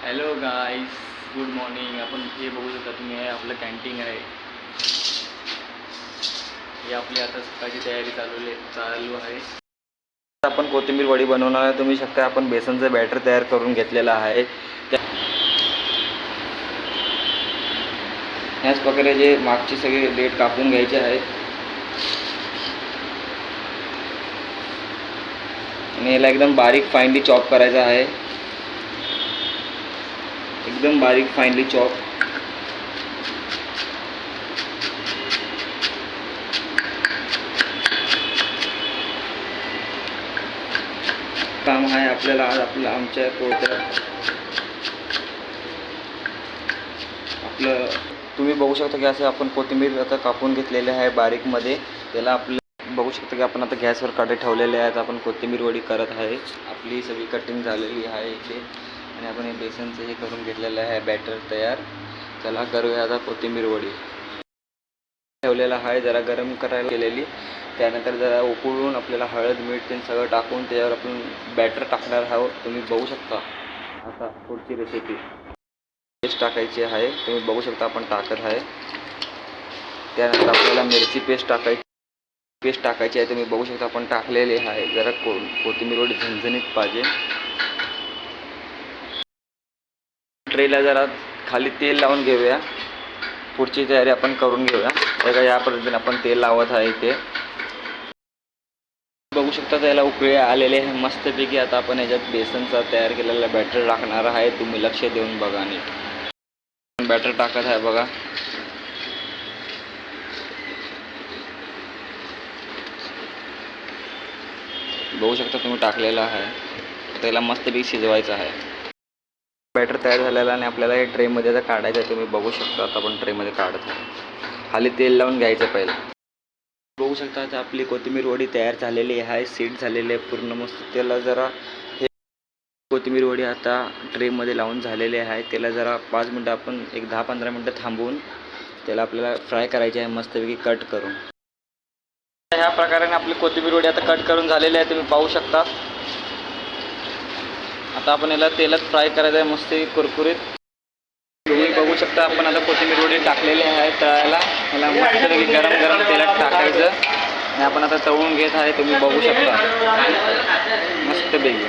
Hello गाईस, good morning. आपण हे बघू शकता तुम्ही, हे आपलं कॅन्टीन आहे. हे आपली आता सकाळची तयारी चालू आहे. आपण कोथिंबीर वडी बनवणार आहे. तुम्ही शकता आपण बेसनचं बॅटर तयार करून घेतलेलं आहे. याच प्रकारे जे मागचे सगळे डेट कापून घ्यायचे आहेत आणि याला एकदम बारीक फाईनली चॉप करायचं आहे. एकदम बारीक फाईनली चॉप. काम आहे आपल्याला आज आमच्या कोळ्यात. आपलं तुम्ही बघू शकता की असं आपण कोथिंबीर आता कापून घेतलेले आहे बारीकमध्ये. त्याला आपलं बघू शकता की आपण आता गॅसवर काढे ठेवलेले आहेत. आपण कोथिंबीर वडी करत आहे. आपली सगळी कटिंग झालेली आहे इथे आणि आपण हे बेसनचं हे करून घेतलेलं आहे बॅटर तयार. चला करूया आता कोथिंबीर वडी. ठेवलेला आहे जरा गरम करायला केलेली. त्यानंतर जरा उकळून आपल्याला हळद मीठ ते सगळं टाकून त्याच्यावर आपण बॅटर टाकणार आहोत. तुम्ही बघू शकता आता पुढची रेसिपी पेस्ट टाकायची आहे. तुम्ही बघू शकता आपण टाकत आहे. त्यानंतर आपल्याला मिरची पेस्ट टाकायची आहे. तुम्ही बघू शकता आपण टाकलेली आहे. जरा कोथिंबीर वडी झणझणीत पाहिजे. ट्रेला जरा खाली तेल लावून घेऊया. पुढची तयारी आपण करून घेऊया. बघा या पद्धतीने आपण तेल लावत आहे. इथे बघू शकता त्याला उकळे आलेले आहे मस्तपैकी. आता आपण याच्यात बेसनचा तयार केलेला बॅटर टाकणार आहे. तुम्ही लक्ष देऊन बघा नीट. बॅटर टाकत आहे बघा. बघू शकता तुम्ही टाकलेला आहे. त्याला मस्तपैकी शिजवायचं आहे. बॅटर तयार झालेला आणि आपल्याला हे ट्रेमध्ये आता काढायचं आहे. तुम्ही बघू शकता आता आपण ट्रेमध्ये काढत आहे. खाली तेल लावून घ्यायचं पहिलं. बघू शकता आता आपली कोथिंबीर वडी तयार झालेली आहे. सीट झालेली आहे पूर्ण मस्त. त्याला जरा हे कोथिंबीर वडी आता ट्रेमध्ये लावून झालेली आहे. त्याला जरा 5 मिनटं आपण एक 10-15 मिनटं थांबवून त्याला आपल्याला फ्राय करायचे आहे मस्तपैकी कट करून. ह्या प्रकारे आपली कोथिंबीर वडी आता कट करून झालेली आहे. तुम्ही पाहू शकता. आता आपण याला तेलात फ्राय करायचं आहे मस्त कुरकुरीत. तुम्ही बघू शकता आपण आता कोथिंबीर वडी टाकलेली आहे तळायला. मला मस्तपैकी गरम तेलात टाकायचं आणि आपण आता तळून घेत आहे. तुम्ही बघू शकता मस्तपैकी.